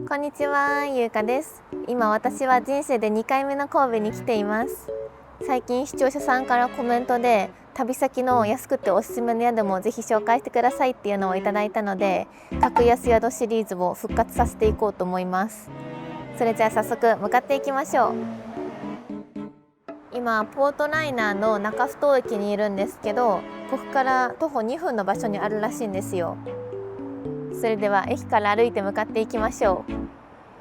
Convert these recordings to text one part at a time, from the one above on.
こんにちは、ゆうかです。今私は人生で2回目の神戸に来ています。最近視聴者さんからコメントで旅先の安くておすすめの宿もぜひ紹介してくださいっていうのをいただいたので、格安宿シリーズを復活させていこうと思います。それじゃあ早速向かっていきましょう。今ポートライナーの中埠頭駅にいるんですけど、ここから徒歩2分の場所にあるらしいんですよ。それでは駅から歩いて向かっていきましょう。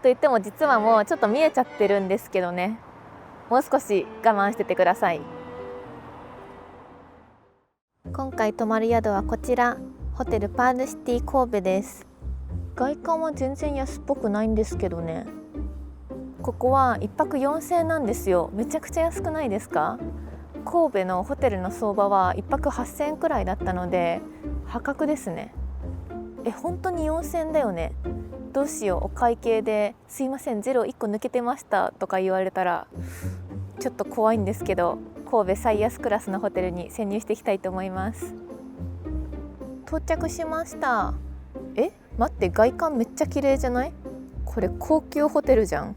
と言っても実はもうちょっと見えちゃってるんですけどね、もう少し我慢しててください。今回泊まる宿はこちら、ホテルパールシティ神戸です。外観は全然安っぽくないんですけどね。ここは1泊4000円なんですよ。めちゃくちゃ安くないですか？神戸のホテルの相場は1泊8000円くらいだったので破格ですね。本当に4000円だよね。どうしよう、お会計ですいませんゼロ1個抜けてましたとか言われたらちょっと怖いんですけど、神戸最安クラスのホテルに潜入していきたいと思います。到着しました。待って、外観めっちゃ綺麗じゃない？これ高級ホテルじゃん。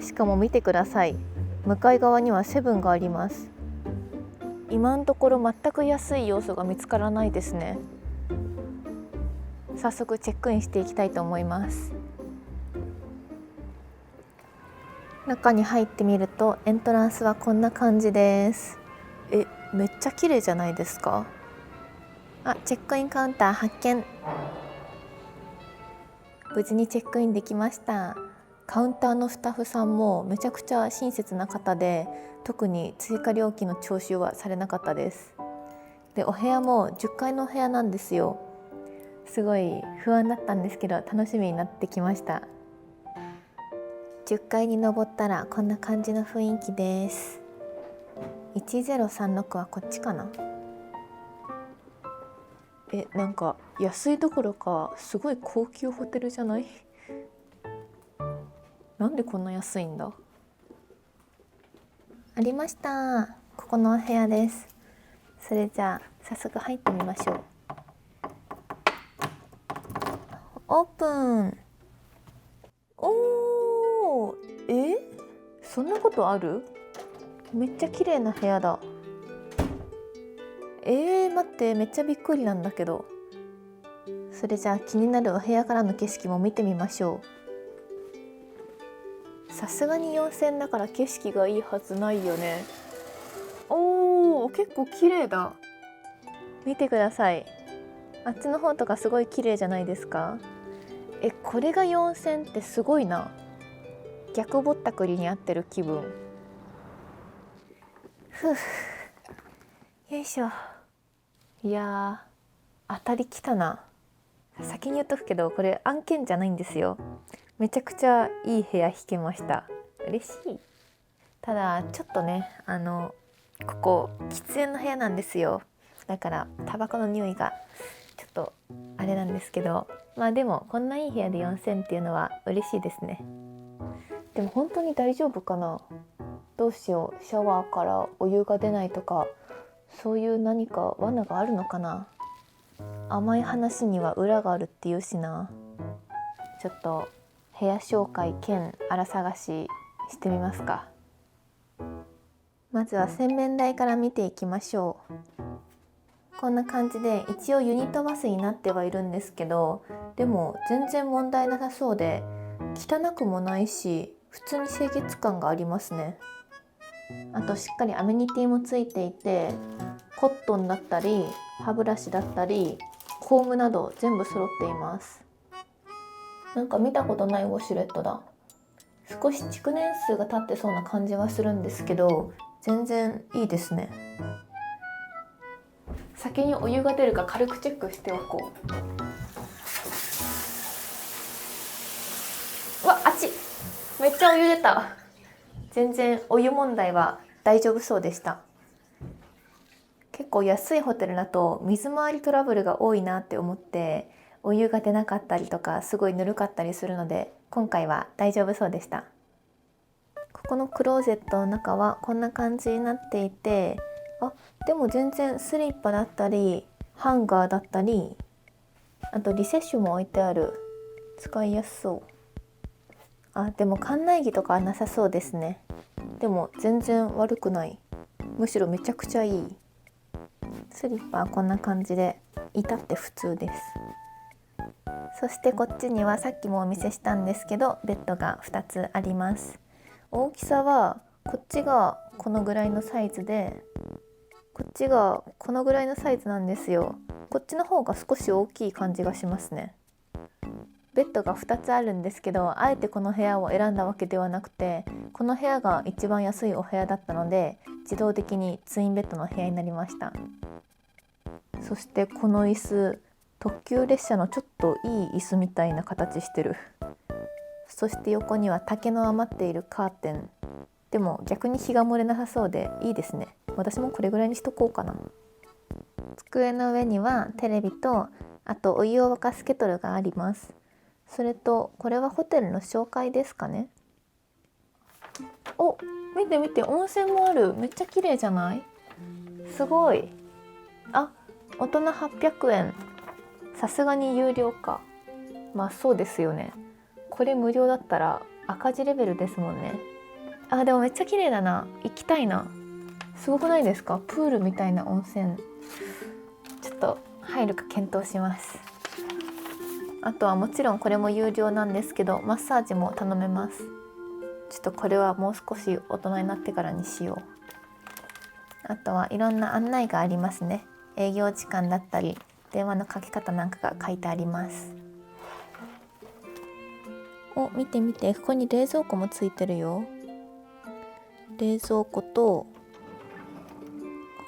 しかも見てください、向かい側にはセブンがあります。今のところ全く安い要素が見つからないですね。早速チェックインしていきたいと思います。中に入ってみるとエントランスはこんな感じです。めっちゃ綺麗じゃないですか？チェックインカウンター発見。無事にチェックインできました。カウンターのスタッフさんもめちゃくちゃ親切な方で、特に追加料金の徴収はされなかったです。で、お部屋も10階のお部屋なんですよ。すごい不安だったんですけど楽しみになってきました。10階に登ったらこんな感じの雰囲気です。1036はこっちかな。なんか安いどころかすごい高級ホテルじゃない？なんでこんな安いんだ？ありました、ここのお部屋です。それじゃあ早速入ってみましょう。オープン。そんなことある？めっちゃ綺麗な部屋だ。待って、めっちゃびっくりなんだけど。それじゃあ気になるお部屋からの景色も見てみましょう。さすがに4000だから景色がいいはずないよね。結構綺麗だ。見てください、あっちの方とかすごい綺麗じゃないですか？これが4000ってすごいな。逆ぼったくりに合ってる気分。よいしょ。いやー、当たりきたな。先に言っとくけどこれ案件じゃないんですよ。めちゃくちゃいい部屋引けました。嬉しい。ただちょっとね、ここ喫煙の部屋なんですよ。だからタバコの匂いがちょっとあれなんですけど、でもこんないい部屋で4000っていうのは嬉しいですね。でも本当に大丈夫かな？どうしよう、シャワーからお湯が出ないとか、そういう何か罠があるのかな？甘い話には裏があるっていうしな。ちょっと部屋紹介兼荒探ししてみますか。まずは洗面台から見ていきましょう。こんな感じで一応ユニットバスになってはいるんですけど、でも全然問題なさそうで、汚くもないし普通に清潔感がありますね。あとしっかりアメニティもついていて、コットンだったり歯ブラシだったりコームなど全部揃っています。なんか見たことないウォシュレットだ。少し築年数が経ってそうな感じはするんですけど、全然いいですね。先にお湯が出るか軽くチェックしておこう。あっちめっちゃお湯出た。全然お湯問題は大丈夫そうでした。結構安いホテルだと水回りトラブルが多いなって思って、お湯が出なかったりとかすごいぬるかったりするので、今回は大丈夫そうでした。ここのクローゼットの中はこんな感じになっていて、でも全然スリッパだったりハンガーだったりあとリセッシュも置いてある。使いやすそう。でも館内着とかはなさそうですね。でも全然悪くない。むしろめちゃくちゃいい。スリッパはこんな感じで至って普通です。そしてこっちにはさっきもお見せしたんですけどベッドが2つあります。大きさはこっちがこのぐらいのサイズでこっちがこのぐらいのサイズなんですよ。こっちの方が少し大きい感じがしますね。ベッドが2つあるんですけど、あえてこの部屋を選んだわけではなくて、この部屋が一番安いお部屋だったので自動的にツインベッドの部屋になりました。そしてこの椅子、特急列車のちょっといい椅子みたいな形してる。そして横には竹の余っているカーテン。でも逆に日が漏れなさそうでいいですね。私もこれぐらいにしとこうかな。机の上にはテレビと、あとお湯を沸かすケトルがあります。それとこれはホテルの紹介ですかね。お、見て見て、温泉もある。めっちゃ綺麗じゃない？すごい。大人800円。さすがに有料か。まあそうですよね。これ無料だったら赤字レベルですもんね。でもめっちゃ綺麗だな。行きたいな。すごくないですか？プールみたいな温泉。ちょっと入るか検討します。あとはもちろんこれも有料なんですけど、マッサージも頼めます。ちょっとこれはもう少し大人になってからにしよう。あとはいろんな案内がありますね。営業時間だったり電話のかけ方なんかが書いてあります。見て見て、ここに冷蔵庫もついてるよ。冷蔵庫とこ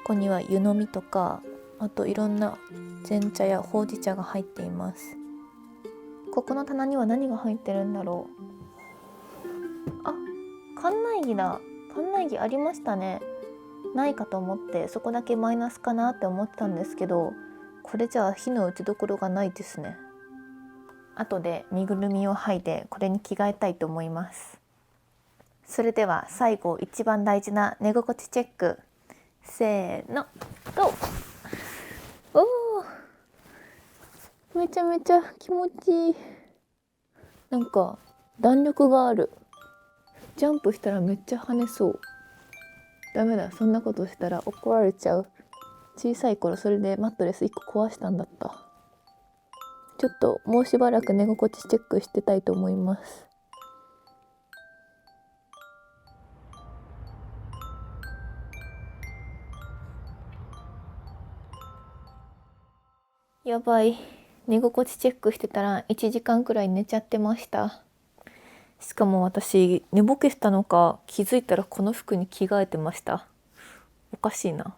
こには湯飲みとか、あといろんな煎茶やほうじ茶が入っています。ここの棚には何が入ってるんだろう。館内着だ。館内着ありましたね。ないかと思ってそこだけマイナスかなって思ってたんですけど、これじゃあ火の打ちどころがないですね。後で身ぐるみを剥いでこれに着替えたいと思います。それでは最後、一番大事な寝心地チェック。せーの、ゴー。めちゃめちゃ気持ちいい。なんか弾力がある。ジャンプしたらめっちゃ跳ねそう。ダメだ、そんなことしたら怒られちゃう。小さい頃それでマットレス1個壊したんだった。ちょっともうしばらく寝心地チェックしてたいと思います。やばい、寝心地チェックしてたら1時間くらい寝ちゃってました。しかも私寝ぼけしたのか気づいたらこの服に着替えてました。おかしいな。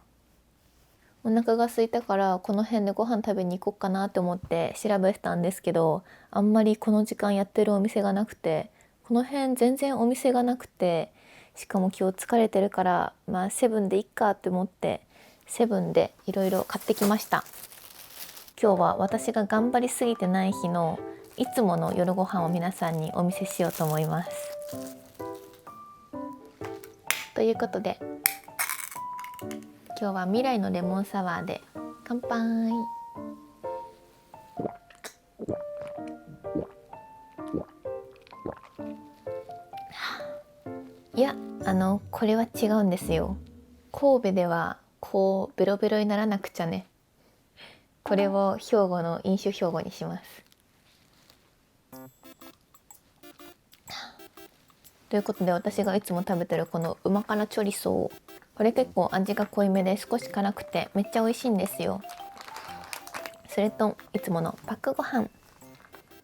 お腹が空いたからこの辺でご飯食べに行こうかなって思って調べてたんですけど、あんまりこの時間やってるお店がなくて、この辺全然お店がなくて、しかも今日疲れてるからセブンでいっかって思ってセブンでいろいろ買ってきました。今日は私が頑張りすぎてない日のいつもの夜ご飯を皆さんにお見せしようと思います。ということで今日は未来のレモンサワーで乾杯。いや、これは違うんですよ。神戸ではこうベロベロにならなくちゃね。これを兵庫の飲酒兵庫にします。ということで私がいつも食べてるこの旨辛チョリソー、これ結構味が濃いめで少し辛くてめっちゃ美味しいんですよ。それといつものパックご飯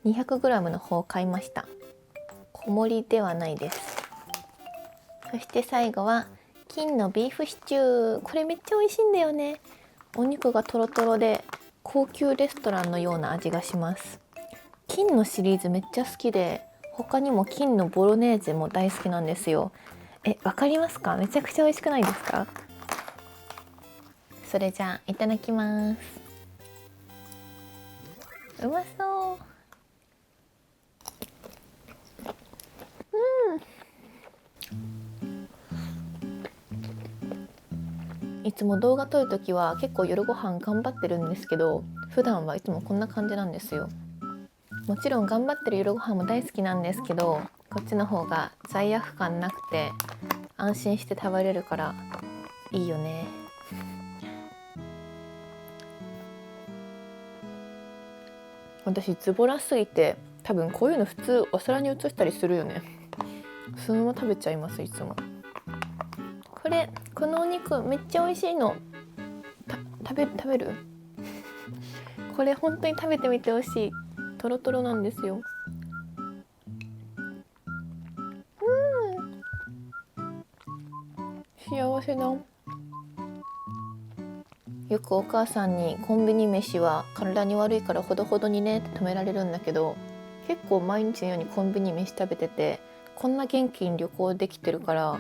200g の方を買いました。小盛りではないです。そして最後は金のビーフシチュー。これめっちゃ美味しいんだよね。お肉がトロトロで高級レストランのような味がします。金のシリーズめっちゃ好きで、他にも金のボロネーゼも大好きなんですよ。わかりますか？めちゃくちゃ美味しくないですか？それじゃあいただきます。うまそう。いつも動画撮るときは結構夜ご飯頑張ってるんですけど、普段はいつもこんな感じなんですよ。もちろん頑張ってる夜ご飯も大好きなんですけど、こっちの方が罪悪感なくて安心して食べれるからいいよね。私ズボラすぎて多分こういうの普通お皿に移したりするよね。そのまま食べちゃいますいつも。このお肉めっちゃ美味しいの。食べるこれ本当に食べてみてほしい。トロトロなんですよ。幸せだ。よくお母さんにコンビニ飯は体に悪いからほどほどにねって止められるんだけど、結構毎日のようにコンビニ飯食べてて、こんな元気に旅行できてるから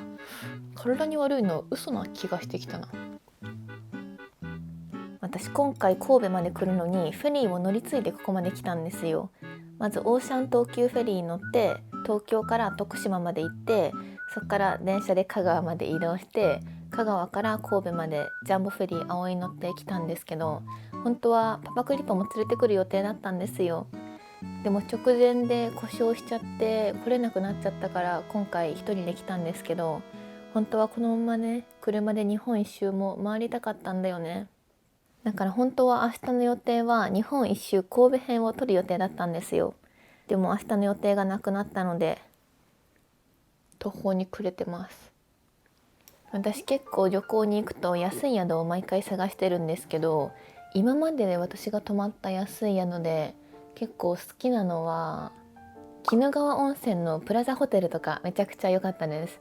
体に悪いのは嘘な気がしてきたな。私今回神戸まで来るのにフェリーを乗り継いでここまで来たんですよ。まずオーシャン東急フェリーに乗って東京から徳島まで行って、そこから電車で香川まで移動して、香川から神戸までジャンボフェリー青い乗ってきたんですけど、本当はパパクリポも連れてくる予定だったんですよ。でも直前で故障しちゃって来れなくなっちゃったから今回一人で来たんですけど、本当はこのままね車で日本一周も回りたかったんだよね。だから本当は明日の予定は日本一周神戸編を撮る予定だったんですよ。でも明日の予定がなくなったので途方に暮れてます。私結構旅行に行くと安い宿を毎回探してるんですけど、今までで私が泊まった安い宿で結構好きなのは鬼怒川温泉のプラザホテルとかめちゃくちゃ良かったです。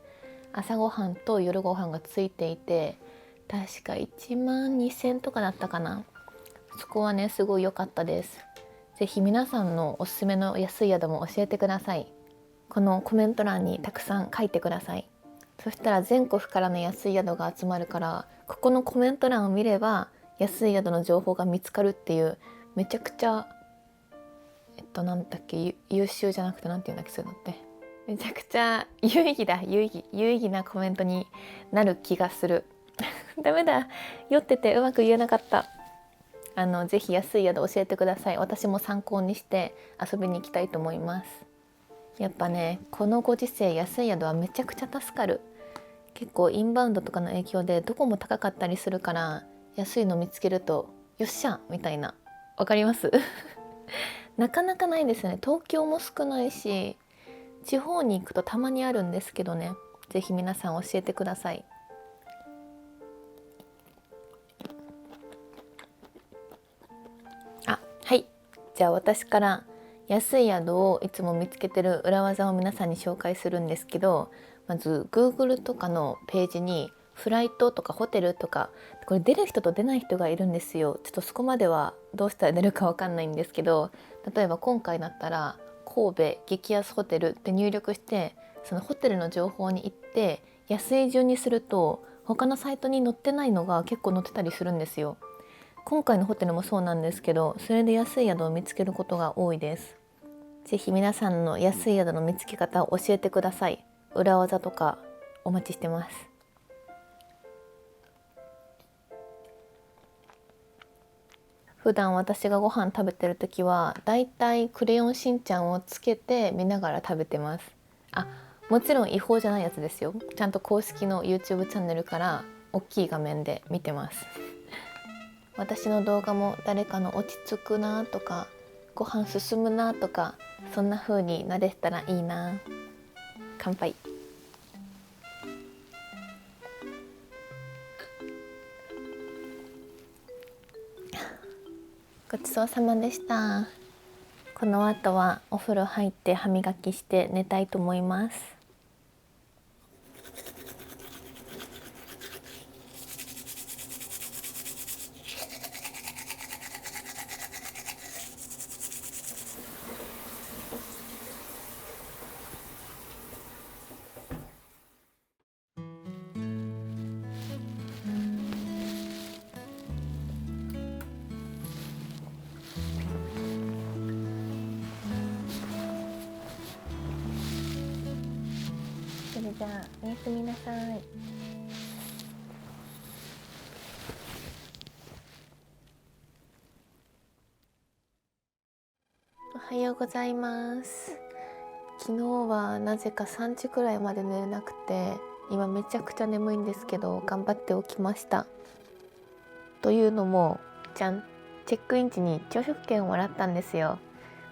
朝ごはんと夜ごはんがついていて、確か1万2000とかだったかな。そこはねすごい良かったです。ぜひ皆さんのおすすめの安い宿も教えてください。このコメント欄にたくさん書いてください。そしたら全国からの安い宿が集まるから、ここのコメント欄を見れば安い宿の情報が見つかるっていう、めちゃくちゃなんだっけ、優秀じゃなくてなんて言うんだっけ、そういうのってめちゃくちゃ有意義なコメントになる気がする。ダメだ、酔っててうまく言えなかった。ぜひ安い宿教えてください。私も参考にして遊びに行きたいと思います。やっぱねこのご時世安い宿はめちゃくちゃ助かる。結構インバウンドとかの影響でどこも高かったりするから、安いの見つけるとよっしゃみたいな、わかりますなかなかないですね。東京も少ないし、地方に行くとたまにあるんですけどね。ぜひ皆さん教えてください。はい、じゃあ私から安い宿をいつも見つけてる裏技を皆さんに紹介するんですけど、まず Google とかのページにフライトとかホテルとか、これ出る人と出ない人がいるんですよ。ちょっとそこまではどうしたら出るかわかんないんですけど、例えば今回だったら神戸激安ホテルって入力して、そのホテルの情報に行って安い順にすると他のサイトに載ってないのが結構載ってたりするんですよ。今回のホテルもそうなんですけど、それで安い宿を見つけることが多いです。ぜひ皆さんの安い宿の見つけ方を教えてください。裏技とかお待ちしてます。普段私がご飯食べてる時はだいたいクレヨンしんちゃんをつけて見ながら食べてます。もちろん違法じゃないやつですよ。ちゃんと公式の YouTube チャンネルから大きい画面で見てます。私の動画も誰かの落ち着くなとかご飯進むなとか、そんな風になれたらいいな。乾杯。ごちそうさまでした。この後はお風呂入って歯磨きして寝たいと思います。それじゃあおやすみなさい。おはようございます。昨日はなぜか3時くらいまで寝れなくて、今めちゃくちゃ眠いんですけど頑張って起きました。というのも、チェックイン時に朝食券をもらったんですよ。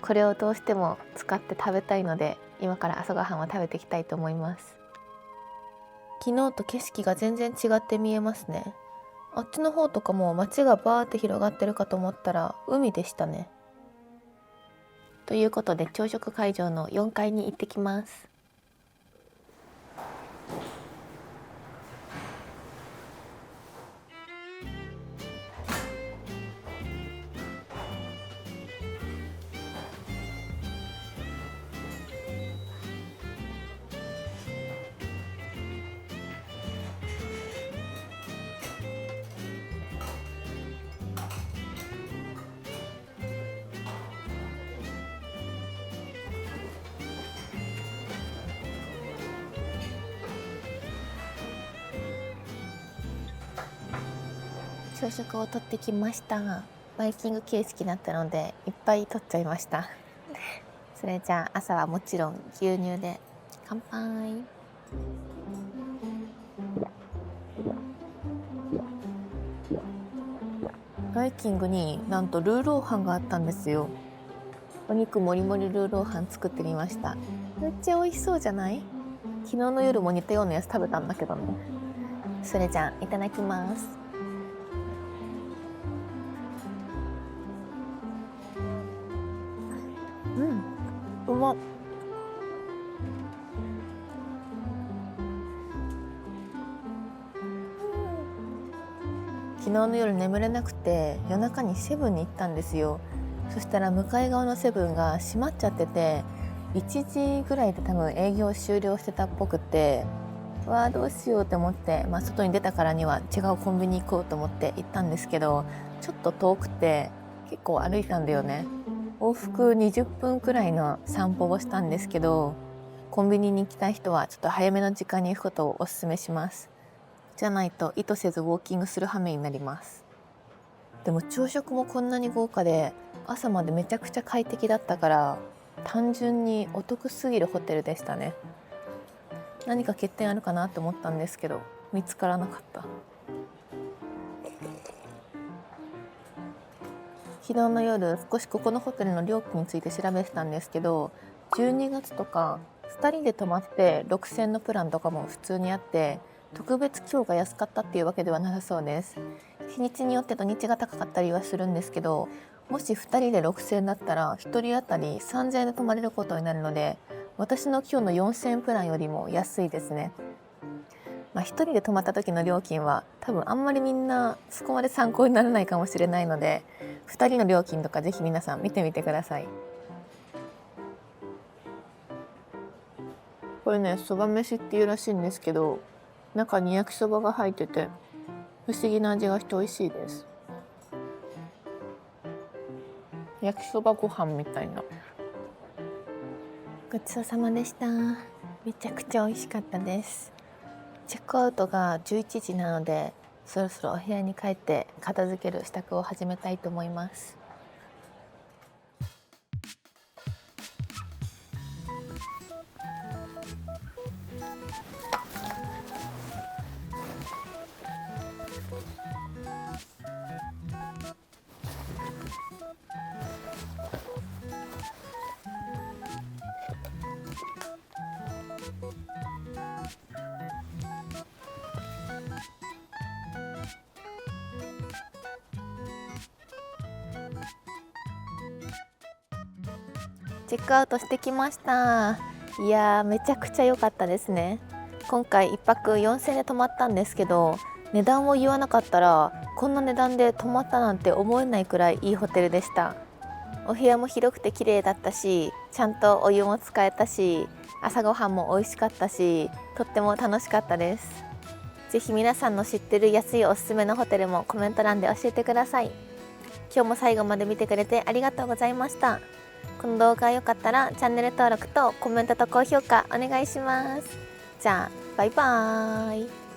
これをどうしても使って食べたいので、今から朝ごはんを食べていきたいと思います。昨日と景色が全然違って見えますね。あっちの方とかも街がバーって広がってるかと思ったら海でしたね。ということで朝食会場の4階に行ってきます。朝食を取ってきました。バイキング形式だったのでいっぱい取っちゃいました。それじゃあ朝はもちろん牛乳で乾杯。バイキングになんとルーローハンがあったんですよ。お肉もりもりルーローハン作ってみました。めっちゃ美味しそうじゃない？昨日の夜も似たようなやつ食べたんだけどね。それじゃあいただきます。うまっ。昨日の夜眠れなくて夜中にセブンに行ったんですよ。そしたら向かい側のセブンが閉まっちゃってて、1時ぐらいで多分営業終了してたっぽくて、わあどうしようって思って、外に出たからには違うコンビニ行こうと思って行ったんですけど、ちょっと遠くて結構歩いたんだよね。往復20分くらいの散歩をしたんですけど、コンビニに行きたい人はちょっと早めの時間に行くことをおすすめします。じゃないと意図せずウォーキングする羽目になります。でも朝食もこんなに豪華で朝までめちゃくちゃ快適だったから、単純にお得すぎるホテルでしたね。何か欠点あるかなと思ったんですけど見つからなかった。昨日の夜少しここのホテルの料金について調べてたんですけど、12月とか2人で泊まって6000のプランとかも普通にあって、特別今日が安かったっていうわけではなさそうです。日にちによって土日が高かったりはするんですけど、もし2人で6000だったら1人当たり3000円で泊まれることになるので、私の今日の4000プランよりも安いですね。1人で泊まった時の料金は多分あんまりみんなそこまで参考にならないかもしれないので、2人の料金とかぜひ皆さん見てみてください。これね、そば飯っていうらしいんですけど、中に焼きそばが入ってて不思議な味がして美味しいです。焼きそばご飯みたいな。ごちそうさまでした。めちゃくちゃ美味しかったです。チェックアウトが11時なので、そろそろお部屋に帰って片付ける支度を始めたいと思います。チェックアウトしてきました。いやーめちゃくちゃ良かったですね。今回1泊4000円で泊まったんですけど、値段を言わなかったらこんな値段で泊まったなんて思えないくらいいいホテルでした。お部屋も広くて綺麗だったし、ちゃんとお湯も使えたし、朝ごはんも美味しかったし、とっても楽しかったです。ぜひ皆さんの知ってる安いおすすめのホテルもコメント欄で教えてください。今日も最後まで見てくれてありがとうございました。この動画が良かったらチャンネル登録とコメントと高評価お願いします。じゃあバイバーイ。